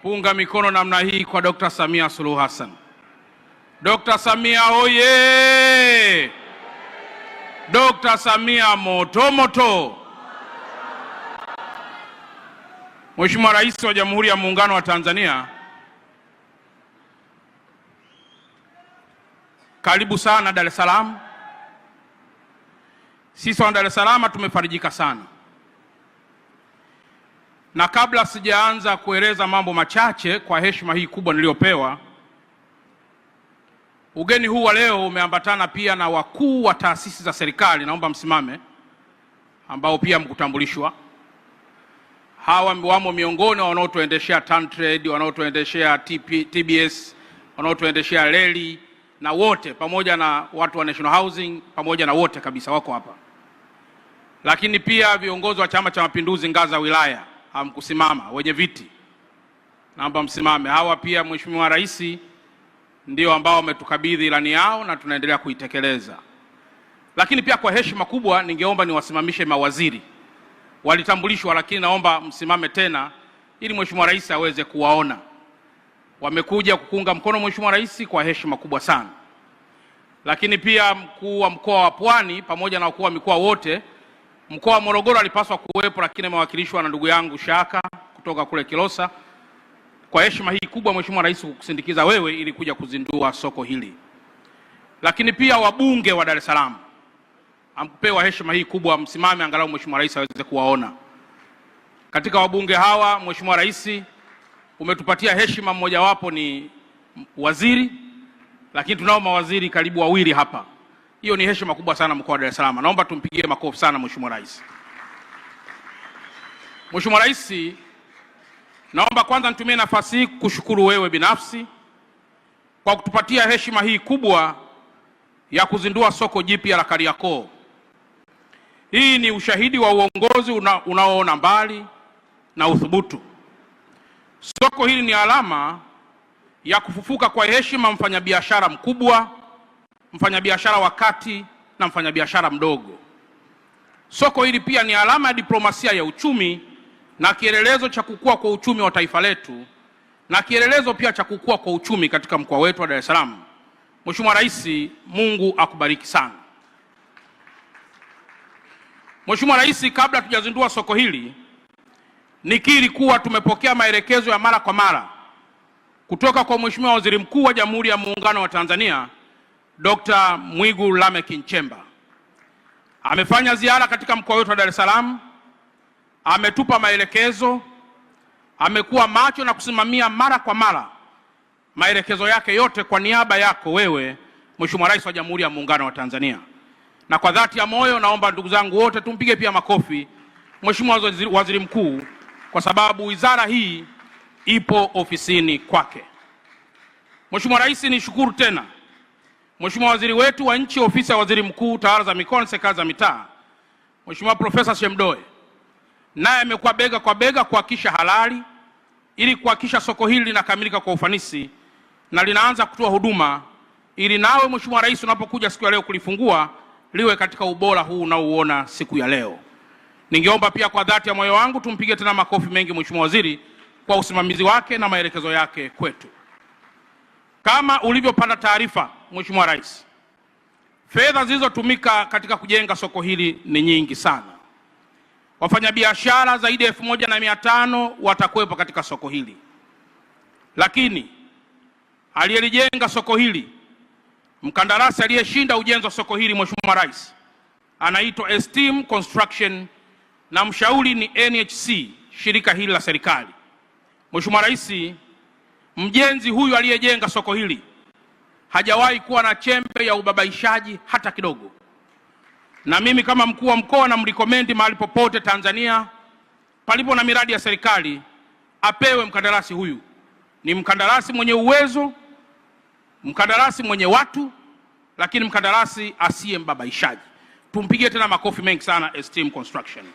Punga mikono namna hii kwa Dr. Samia Suluhu Hassan. Dr. Samia oye! Dr. Samia moto moto. Mheshimiwa Rais wa Jamhuri ya Muungano wa Tanzania, karibu sana Dar es Salaam. Sisi wa Dar es Salaam tumefarijika sana. Na kabla sijaanza kueleza mambo machache kwa heshima hii kubwa niliyopewa, ugeni huu wa leo umeambatana pia na wakuu wa taasisi za serikali, naomba msimame, ambao pia mkutambulishwa. Hawa wamo miongoni wanaotuendeshea TanTrade, wanaotuendeshea TBS, wanaotuendeshea reli na wote, pamoja na watu wa National Housing, pamoja na wote kabisa wako hapa. Lakini pia viongozi wa Chama cha Mapinduzi ngazi ya wilaya, hamkusimama, wenye viti, naomba msimame. Hawa pia Mheshimiwa Rais ndio ambao wametukabidhi ilani yao na tunaendelea kuitekeleza. Lakini pia kwa heshima kubwa ningeomba niwasimamishe mawaziri. Walitambulishwa lakini naomba msimame tena ili Mheshimiwa Rais aweze kuwaona. Wamekuja kukunga mkono Mheshimiwa Rais kwa heshima kubwa sana. Lakini pia mkuu wa mkoa wa Pwani pamoja na wakuu wa mikoa wote, mkoa wa Morogoro alipaswa kuwepo lakini amewakilishwa na ndugu yangu Shaka kutoka kule Kilosa. Kwa heshima hii kubwa Mheshimiwa Rais kukusindikiza wewe ili kuja kuzindua soko hili. Lakini pia wabunge wa Dar es Salaam, amkupewa heshima hii kubwa, msimame angalau Mheshimiwa Rais aweze kuwaona. Katika wabunge hawa Mheshimiwa Rais umetupatia heshima, mmojawapo ni waziri, lakini tunao mawaziri karibu wawili hapa. Hiyo ni heshima kubwa sana mkoa wa Dar es Salaam. Naomba tumpigie makofi sana Mheshimiwa Rais. Mheshimiwa Rais, naomba kwanza nitumie nafasi hii kushukuru wewe binafsi kwa kutupatia heshima hii kubwa ya kuzindua soko jipya la Kariakoo. Hii ni ushahidi wa uongozi unaoona mbali na uthubutu. Soko hili ni alama ya kufufuka kwa heshima mfanyabiashara mkubwa, mfanyabiashara wa kati na mfanyabiashara mdogo. Soko hili pia ni alama ya diplomasia ya uchumi na kielelezo cha kukua kwa uchumi wa taifa letu na kielelezo pia cha kukua kwa uchumi katika mkoa wetu wa Dar es Salaam. Mheshimiwa Rais, Mungu akubariki sana. Mheshimiwa Rais, kabla tujazindua soko hili, nikiri kuwa tumepokea maelekezo ya mara kwa mara kutoka kwa Mheshimiwa Waziri Mkuu wa Jamhuri ya Muungano wa Tanzania, Dr. Mwigulu Lameck Nchemba. Amefanya ziara katika mkoa wetu wa Dar es Salaam, ametupa maelekezo, amekuwa macho na kusimamia mara kwa mara maelekezo yake yote kwa niaba yako wewe Mheshimiwa Rais wa Jamhuri ya Muungano wa Tanzania. Na kwa dhati ya moyo naomba ndugu zangu wote tumpige pia makofi Mheshimiwa Waziri Mkuu kwa sababu wizara hii ipo ofisini kwake. Mheshimiwa Rais, nishukuru tena Mheshimiwa Waziri wetu wa Nchi, Ofisi ya Waziri Mkuu, Tawala za Mikoa na Serikali za Mitaa, Mheshimiwa Profesa Shemdoe, naye amekuwa bega kwa bega kuhakikisha halali ili kuhakikisha soko hili linakamilika kwa ufanisi na linaanza kutoa huduma ili nawe Mheshimiwa Rais unapokuja siku ya leo kulifungua liwe katika ubora huu unaouona siku ya leo. Ningeomba pia kwa dhati ya moyo wangu tumpige tena makofi mengi Mheshimiwa Waziri kwa usimamizi wake na maelekezo yake kwetu. Kama ulivyopata taarifa Mheshimiwa Rais, fedha zilizotumika katika kujenga soko hili ni nyingi sana. Wafanyabiashara zaidi ya 1500 watakuwepo katika soko hili. Lakini aliyelijenga soko hili, mkandarasi aliyeshinda ujenzi wa soko hili Mheshimiwa Rais, anaitwa Esteem Construction na mshauri ni NHC, shirika hili la serikali. Mheshimiwa Rais, mjenzi huyu aliyejenga soko hili hajawahi kuwa na chembe ya ubabaishaji hata kidogo. Na mimi kama mkuu wa mkoa na mrecommend mahali popote Tanzania palipo na miradi ya serikali apewe mkandarasi huyu. Ni mkandarasi mwenye uwezo, mkandarasi mwenye watu, lakini mkandarasi asiye mbabaishaji. Tumpigie tena makofi mengi sana Esteem Construction.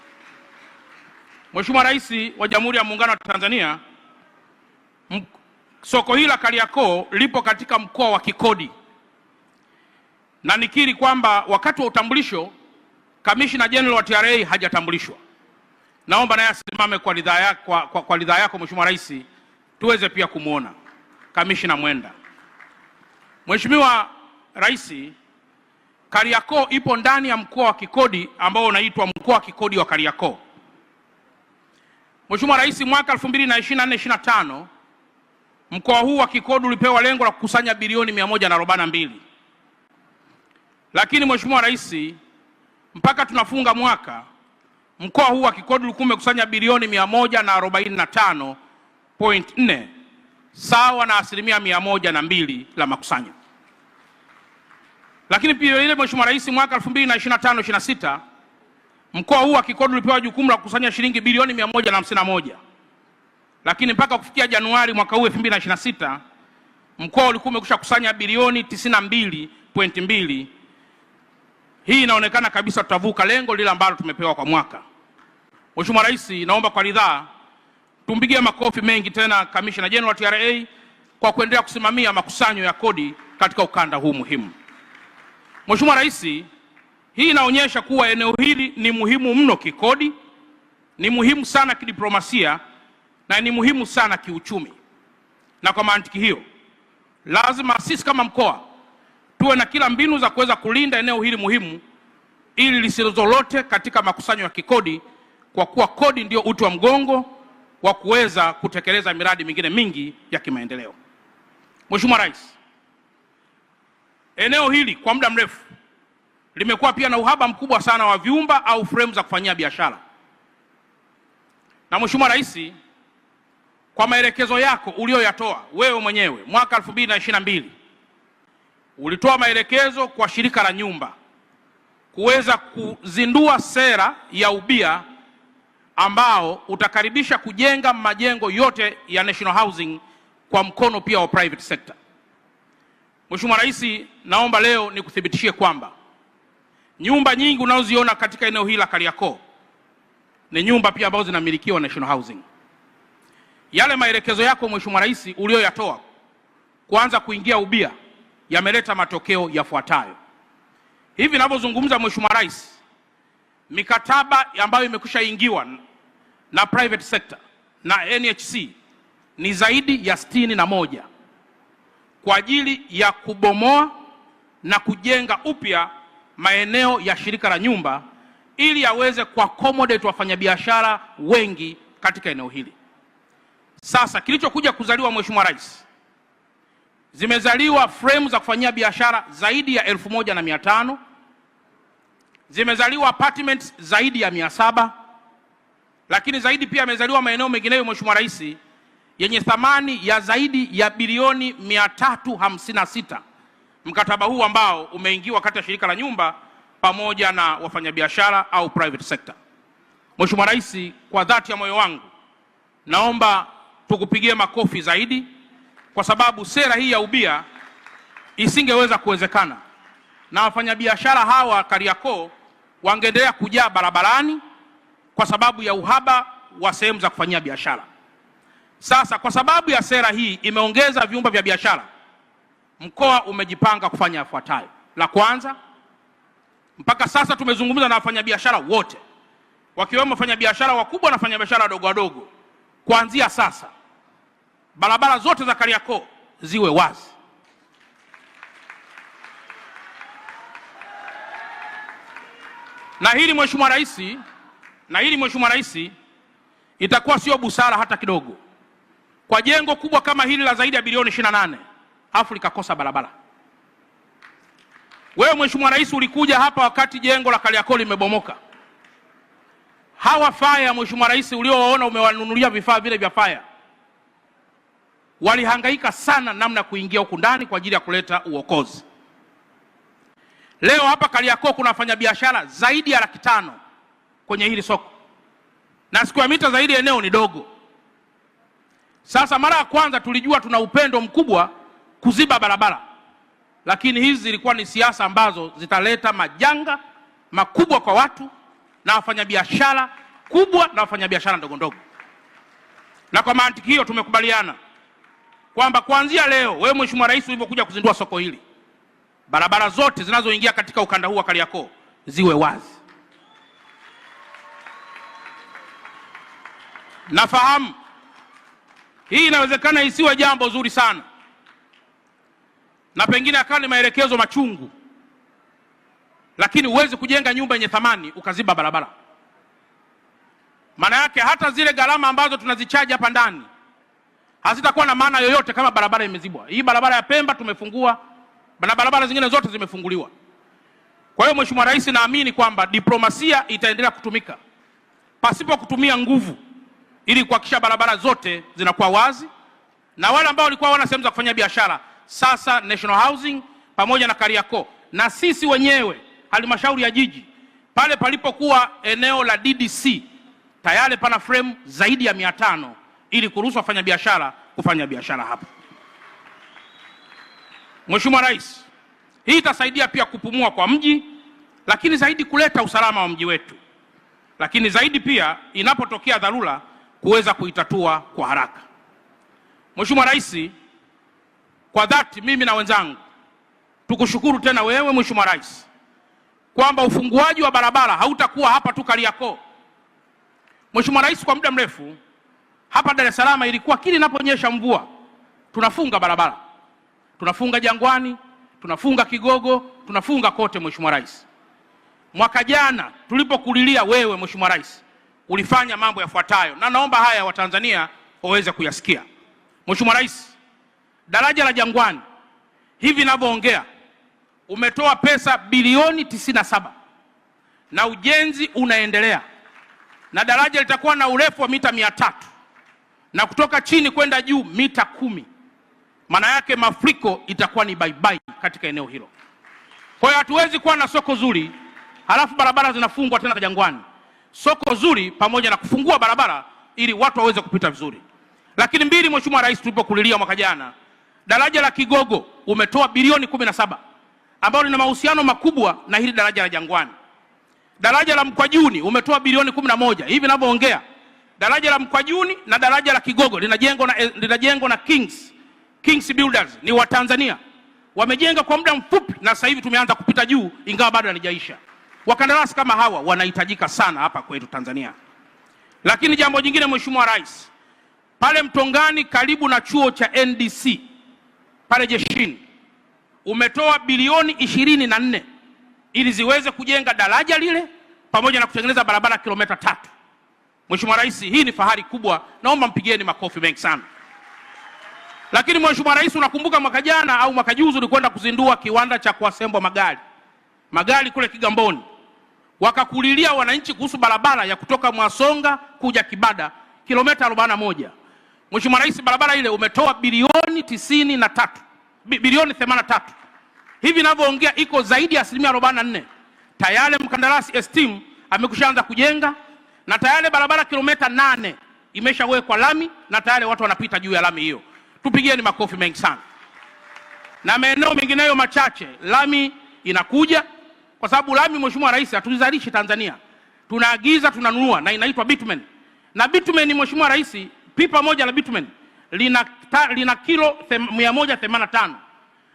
Mheshimiwa Rais wa Jamhuri ya Muungano wa Tanzania, soko hili la Kariakoo lipo katika mkoa wa kikodi. Na nikiri kwamba wakati wa utambulisho Kamishna General wa TRA hajatambulishwa. Naomba naye asimame kwa ridhaa yako Mheshimiwa Rais tuweze pia kumwona Kamishna Mwenda. Mheshimiwa Rais, Kariakoo ipo ndani ya mkoa wa kikodi ambao unaitwa mkoa wa kikodi wa Kariakoo. Mheshimiwa Rais, mwaka 2024-2025 mkoa huu wa kikodi ulipewa lengo la kukusanya bilioni 142. Lakini Mheshimiwa Rais, mpaka tunafunga mwaka mkoa huu wa kikodi ulikuwa umekusanya bilioni 145.4, sawa na 102% la makusanyo. Lakini pia ile Mheshimiwa Rais, mwaka 2025-26 mkoa huu wa kikodi ulipewa jukumu la kukusanya shilingi bilioni 151. Lakini mpaka kufikia Januari mwaka huu 2026 mkoa ulikuwa umekwisha kusanya bilioni 92.2. Hii inaonekana kabisa tutavuka lengo lile ambalo tumepewa kwa mwaka. Mheshimiwa Rais, naomba kwa ridhaa tumpigie makofi mengi tena Kamishna General TRA kwa kuendelea kusimamia makusanyo ya kodi katika ukanda huu muhimu. Mheshimiwa Rais, hii inaonyesha kuwa eneo hili ni muhimu mno kikodi, ni muhimu sana kidiplomasia na ni muhimu sana kiuchumi. Na kwa mantiki hiyo, lazima sisi kama mkoa tuwe na kila mbinu za kuweza kulinda eneo hili muhimu ili lisilozolote katika makusanyo ya kikodi, kwa kuwa kodi ndio uti wa mgongo wa kuweza kutekeleza miradi mingine mingi ya kimaendeleo. Mheshimiwa Rais, eneo hili kwa muda mrefu limekuwa pia na uhaba mkubwa sana wa vyumba au frame za kufanyia biashara. Na Mheshimiwa Rais, kwa maelekezo yako uliyoyatoa wewe mwenyewe mwaka 2022 ulitoa maelekezo kwa shirika la nyumba kuweza kuzindua sera ya ubia ambao utakaribisha kujenga majengo yote ya National Housing kwa mkono pia wa private sector. Mheshimiwa Rais, naomba leo nikuthibitishie kwamba nyumba nyingi unazoziona katika eneo hili la Kariakoo ni nyumba pia ambazo zinamilikiwa National Housing. Yale maelekezo yako Mheshimiwa Rais uliyoyatoa kuanza kuingia ubia yameleta matokeo yafuatayo. Hivi ninavyozungumza Mheshimiwa Rais, mikataba ambayo imekwisha ingiwa na private sector na NHC ni zaidi ya 61 kwa ajili ya kubomoa na kujenga upya maeneo ya shirika la nyumba ili yaweze kuaccommodate wafanyabiashara wengi katika eneo hili. Sasa kilichokuja kuzaliwa Mheshimiwa Rais, zimezaliwa frame za kufanyia biashara zaidi ya 1500, zimezaliwa apartments zaidi ya 700, lakini zaidi pia yamezaliwa maeneo mengineyo Mheshimiwa Rais yenye thamani ya zaidi ya bilioni 356. Mkataba huu ambao umeingiwa kati ya shirika la nyumba pamoja na wafanyabiashara au private sector. Mheshimiwa Rais, kwa dhati ya moyo wangu naomba tukupigie makofi zaidi, kwa sababu sera hii ya ubia isingeweza kuwezekana na wafanyabiashara hawa Kariakoo wangeendelea kujaa barabarani kwa sababu ya uhaba wa sehemu za kufanyia biashara. Sasa kwa sababu ya sera hii imeongeza vyumba vya biashara, mkoa umejipanga kufanya yafuatayo. La kwanza, mpaka sasa tumezungumza na wafanyabiashara wote, wakiwemo wafanyabiashara wakubwa na wafanyabiashara wadogo wadogo. Kuanzia sasa barabara zote za Kariakoo ziwe wazi. Na hili Mheshimiwa Rais, itakuwa sio busara hata kidogo kwa jengo kubwa kama hili la zaidi ya bilioni 28 afu likakosa barabara. Wewe Mheshimiwa Rais ulikuja hapa wakati jengo la Kariakoo limebomoka. Hawa fire Mheshimiwa Rais uliowaona umewanunulia vifaa vile vya fire, walihangaika sana namna kuingia huku ndani kwa ajili ya kuleta uokozi. Leo hapa Kariakoo kuna wafanyabiashara zaidi ya 500 kwenye hili soko, na square mita zaidi eneo ni dogo. Sasa mara ya kwanza tulijua tuna upendo mkubwa kuziba barabara, lakini hizi zilikuwa ni siasa ambazo zitaleta majanga makubwa kwa watu na wafanyabiashara kubwa na wafanyabiashara ndogo ndogo. Na kwa mantiki hiyo tumekubaliana kwamba kuanzia leo, wewe Mheshimiwa Rais ulipokuja kuzindua soko hili, barabara zote zinazoingia katika ukanda huu wa Kariakoo ziwe wazi. Hii inawezekana isiwe jambo zuri sana, na pengine akawa ni maelekezo machungu, lakini huwezi kujenga nyumba yenye thamani ukaziba barabara. Maana yake hata zile gharama ambazo tunazichaji hapa ndani hazitakuwa na maana yoyote kama barabara imezibwa. Hii barabara ya Pemba tumefungua na barabara zingine zote zimefunguliwa. Kwa hiyo Mheshimiwa Rais, naamini kwamba diplomasia itaendelea kutumika pasipo kutumia nguvu ili kuhakikisha barabara zote zinakuwa wazi, na wale ambao walikuwa wana sehemu za kufanya biashara sasa National Housing pamoja na Kariakoo na sisi wenyewe halmashauri ya jiji pale palipokuwa eneo la DDC tayari pana frame zaidi ya 500 ili kuruhusu wafanya biashara kufanya biashara hapa. Mheshimiwa Rais, hii itasaidia pia kupumua kwa mji, lakini zaidi kuleta usalama wa mji wetu, lakini zaidi pia inapotokea dharura kuweza kuitatua kwa haraka. Mheshimiwa Rais, kwa dhati mimi na wenzangu tukushukuru tena wewe Mheshimiwa Rais kwamba ufunguaji wa barabara hautakuwa hapa tu Kariakoo. Mheshimiwa Rais, kwa muda mrefu hapa Dar es Salaam ilikuwa kila inaponyesha mvua tunafunga barabara. Tunafunga Jangwani, tunafunga Kigogo, tunafunga kote Mheshimiwa Rais. Mwaka jana tulipokulilia wewe Mheshimiwa Rais, ulifanya mambo yafuatayo na naomba haya Watanzania waweze kuyasikia. Mheshimiwa Rais, daraja la Jangwani hivi ninavyoongea umetoa pesa bilioni 97 na ujenzi unaendelea, na daraja litakuwa na urefu wa mita 300 na kutoka chini kwenda juu mita 10. Maana yake mafuriko itakuwa ni bye bye katika eneo hilo. Kwa hiyo hatuwezi kuwa na soko zuri halafu barabara zinafungwa tena Jangwani. Soko zuri pamoja na kufungua barabara ili watu waweze kupita vizuri. Lakini mbili, Mheshimiwa Rais, tulipokulilia mwaka jana, daraja la Kigogo umetoa bilioni 17 ambalo lina mahusiano makubwa na hili daraja la Jangwani. Daraja la Mkwajuni umetoa bilioni 11. Hivi ninavyoongea daraja la Mkwajuni na daraja la Kigogo linajengwa na Kings Builders, ni wa Tanzania. Wamejenga kwa muda mfupi na sasa hivi tumeanza kupita juu ingawa bado halijaisha. Wakandarasi kama hawa wanahitajika sana hapa kwetu Tanzania. Lakini jambo jingine Mheshimiwa Rais, pale Mtongani karibu na chuo cha NDC pale jeshini umetoa bilioni 24 ili ziweze kujenga daraja lile pamoja na kutengeneza barabara kilomita 3. Mheshimiwa Rais, hii ni fahari kubwa, naomba mpigieni makofi mengi sana. Lakini Mheshimiwa Rais, unakumbuka mwaka jana au mwaka juzi ulikwenda kuzindua kiwanda cha kuassemble magari kule Kigamboni. Wakakulilia wananchi kuhusu barabara ya kutoka Mwasonga kuja Kibada kilomita 41. Mheshimiwa Rais, barabara ile umetoa bilioni 83. Hivi ninavyoongea iko zaidi ya 44%. Tayari mkandarasi Esteem amekushaanza kujenga na tayari barabara kilomita 8 imeshawekwa lami na tayari watu wanapita juu ya lami hiyo. Tupigieni makofi mengi sana. Na maeneo mengineyo machache lami inakuja, kwa sababu lami Mheshimiwa Rais hatuzalishi Tanzania. Tunaagiza, tunanunua na inaitwa bitumen. Na bitumen Mheshimiwa Rais, pipa moja la bitumen lina kilo 185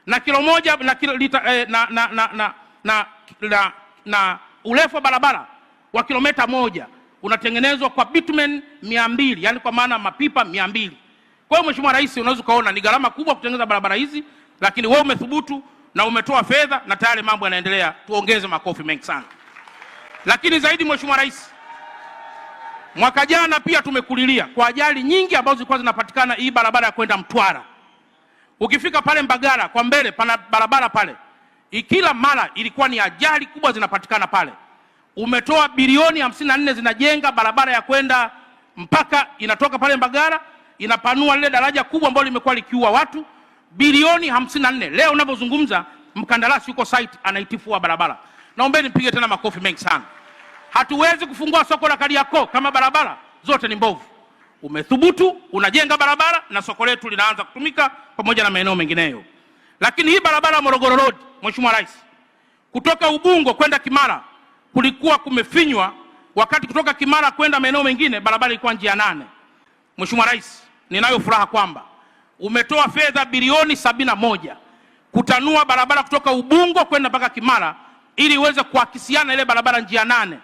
na kilo moja na kilo na urefu wa barabara wa kilomita 1 unatengenezwa kwa bitumen 200, yani kwa maana mapipa 200. Kwa hiyo Mheshimiwa Rais, unaweza kuona ni gharama kubwa kutengeneza barabara hizi, lakini wewe umethubutu na umetoa fedha na tayari mambo yanaendelea. Tuongeze makofi mengi sana. Lakini zaidi Mheshimiwa Rais, mwaka jana pia tumekulilia kwa ajali nyingi ambazo zilikuwa zinapatikana hii barabara ya kwenda Mtwara. Ukifika pale Mbagala kwa mbele pana barabara pale, kila mara ilikuwa ni ajali kubwa zinapatikana pale. Umetoa bilioni 54 zinajenga barabara ya kwenda mpaka inatoka pale Mbagala inapanua lile daraja kubwa ambalo limekuwa likiua watu, bilioni 54. Leo unapozungumza mkandarasi yuko site anaitifua barabara. Naombeni mpige tena makofi mengi sana. Hatuwezi kufungua soko la Kariakoo kama barabara zote ni mbovu. Umethubutu, unajenga barabara na soko letu linaanza kutumika pamoja na maeneo mengineyo. Lakini hii barabara ya Morogoro Road, Mheshimiwa Rais, kutoka Ubungo kwenda Kimara kulikuwa kumefinywa, wakati kutoka Kimara kwenda maeneo mengine barabara ilikuwa njia 8. Mheshimiwa Rais, ninayo furaha kwamba umetoa fedha bilioni 71 kutanua barabara kutoka Ubungo kwenda mpaka Kimara ili iweze kuakisiana ile barabara njia 8,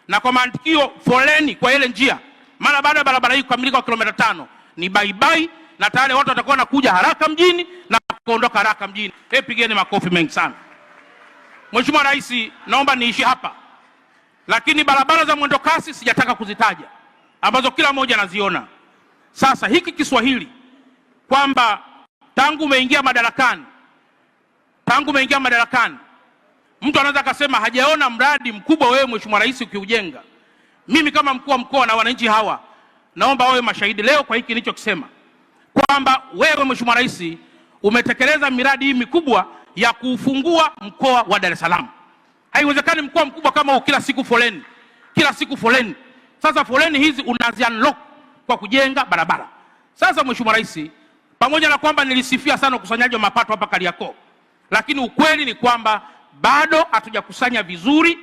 na kwa mantikio foleni kwa ile njia mara baada ya barabara hii kukamilika kwa kilomita 5 ni bye bye na tayari watu watakuwa wanakuja haraka mjini na kuondoka haraka mjini. Pigeni makofi mengi sana. Mheshimiwa Rais, naomba niishi hapa, lakini barabara za mwendo kasi sijataka kuzitaja, ambazo kila mmoja anaziona. Sasa hiki Kiswahili kwamba tangu umeingia madarakani mtu anaweza akasema hajaona mradi mkubwa wewe Mheshimiwa Rais ukiujenga. Mimi kama mkuu wa mkoa na wananchi hawa naomba wawe mashahidi leo kwa hiki nilichokisema, kwamba wewe Mheshimiwa Rais umetekeleza miradi hii mikubwa ya kufungua mkoa wa Dar es Salaam. Haiwezekani mkoa mkubwa kama huu kila siku foleni. Sasa foleni hizi unazi unlock kwa kujenga barabara. Sasa Mheshimiwa Rais, pamoja na kwamba nilisifia sana ukusanyaji wa mapato hapa Kariakoo, lakini ukweli ni kwamba bado hatujakusanya vizuri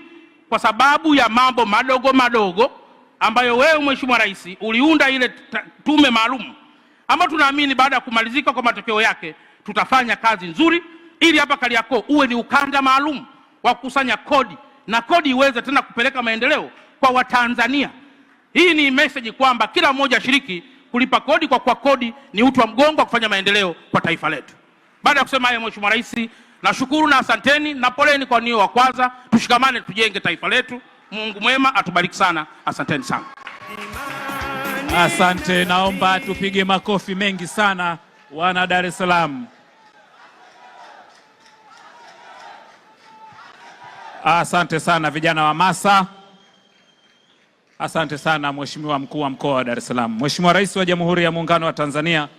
kwa sababu ya mambo madogo ambayo wewe Mheshimiwa Rais uliunda ile tume maalum ambayo tunaamini baada ya kumalizika kwa matokeo yake tutafanya kazi nzuri ili hapa Kariakoo uwe ni ukanda maalum wa kukusanya kodi na kodi iweze tena kupeleka maendeleo kwa Watanzania. Hii ni message kwamba kila mmoja ashiriki kulipa kodi, kwa kuwa kodi ni uti wa mgongo wa kufanya maendeleo kwa taifa letu. Baada ya kusema hayo, Mheshimiwa Rais, nashukuru na asanteni na poleni kwa nio wa kwanza. Tushikamane tujenge taifa letu. Mungu mwema atubariki sana. Asanteni sana. Asante, naomba tupige makofi mengi sana wana Dar es Salaam. Asante sana vijana wa Masa. Asante sana Mheshimiwa Mkuu wa Mkoa wa Dar es Salaam. Mheshimiwa Rais wa Jamhuri ya Muungano wa Tanzania